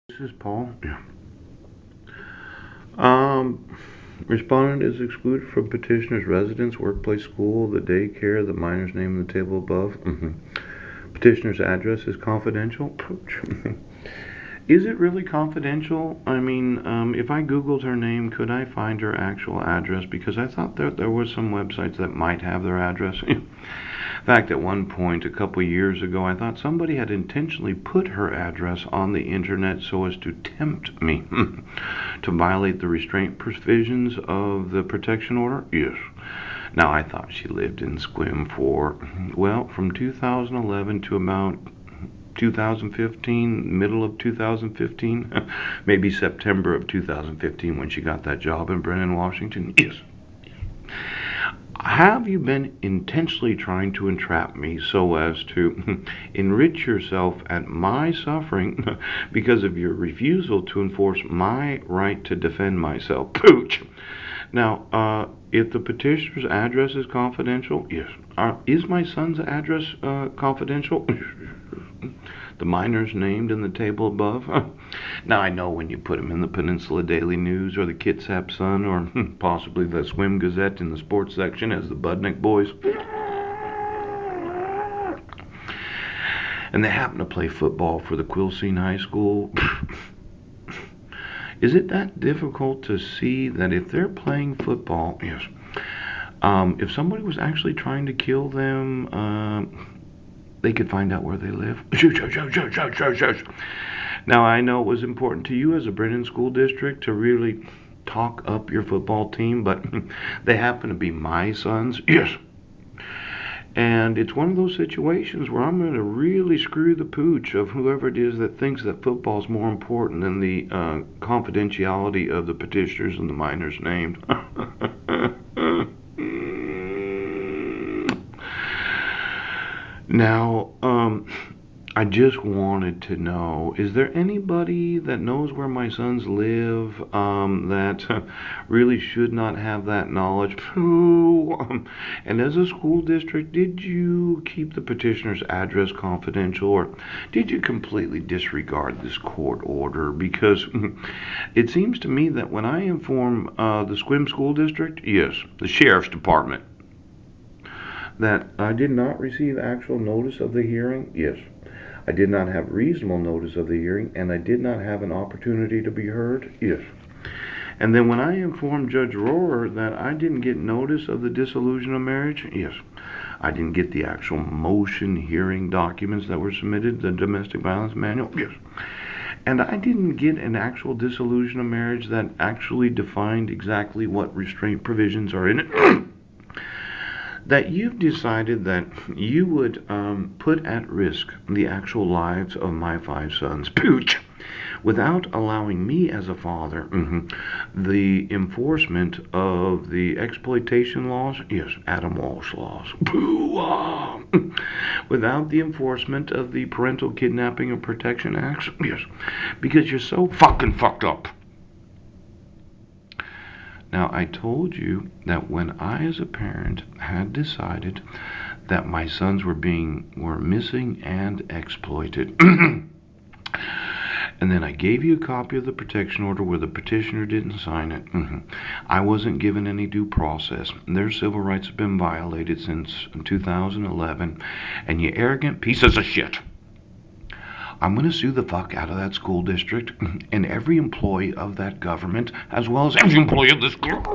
This is Paul. Yeah. Um, Respondent is excluded from petitioner's residence, workplace, school, the daycare, the minor's name in the table above. Petitioner's address is confidential. Is it really confidential? I mean, if I Googled her name, could I find her actual address? Because I thought there were some websites that might have their address. In fact, at one point, a couple years ago, I thought somebody had intentionally put her address on the internet so as to tempt me to violate the restraint provisions of the protection order. Yes. Now, I thought she lived in Squim for, well, from 2011 to about 2015, middle of 2015, maybe September of 2015 when she got that job in Brennan, Washington. Yes. Have you been intentionally trying to entrap me so as to enrich yourself at my suffering because of your refusal to enforce my right to defend myself? Pooch. Now, if the petitioner's address is confidential, yes. Is my son's address confidential? The minor's named in the table above? Now, I know when you put him in the Peninsula Daily News or the Kitsap Sun or possibly the Swim Gazette in the sports section as the Budnick boys, and they happen to play football for the Quilcene High School, is it that difficult to see that if they're playing football, yes, if somebody was actually trying to kill them, they could find out where they live? Now, I know it was important to you as a Brennan School District to really talk up your football team, but they happen to be my sons. Yes. And it's one of those situations where I'm going to really screw the pooch of whoever it is that thinks that football is more important than the confidentiality of the petitioners and the minors named. Now, I just wanted to know, is there anybody that knows where my sons live that really should not have that knowledge? And as a school district, did you keep the petitioner's address confidential, or did you completely disregard this court order? Because it seems to me that when I inform the Squim School District, yes, the Sheriff's Department, that I did not receive actual notice of the hearing, yes. I did not have reasonable notice of the hearing, and I did not have an opportunity to be heard, yes. And then when I informed Judge Rohrer that I didn't get notice of the dissolution of marriage, yes. I didn't get the actual motion hearing documents that were submitted, the domestic violence manual, yes. And I didn't get an actual dissolution of marriage that actually defined exactly what restraint provisions are in it. That you've decided that you would put at risk the actual lives of my 5 sons, pooch, without allowing me as a father the enforcement of the exploitation laws, yes, Adam Walsh laws, without the enforcement of the Parental Kidnapping and Protection Acts, yes, because you're so fucking fucked up. Now, I told you that when I, as a parent, had decided that my sons were missing and exploited, and then I gave you a copy of the protection order where the petitioner didn't sign it. I wasn't given any due process. Their civil rights have been violated since 2011, and you arrogant pieces of shit, I'm going to sue the fuck out of that school district and every employee of that government, as well as every employee of this group.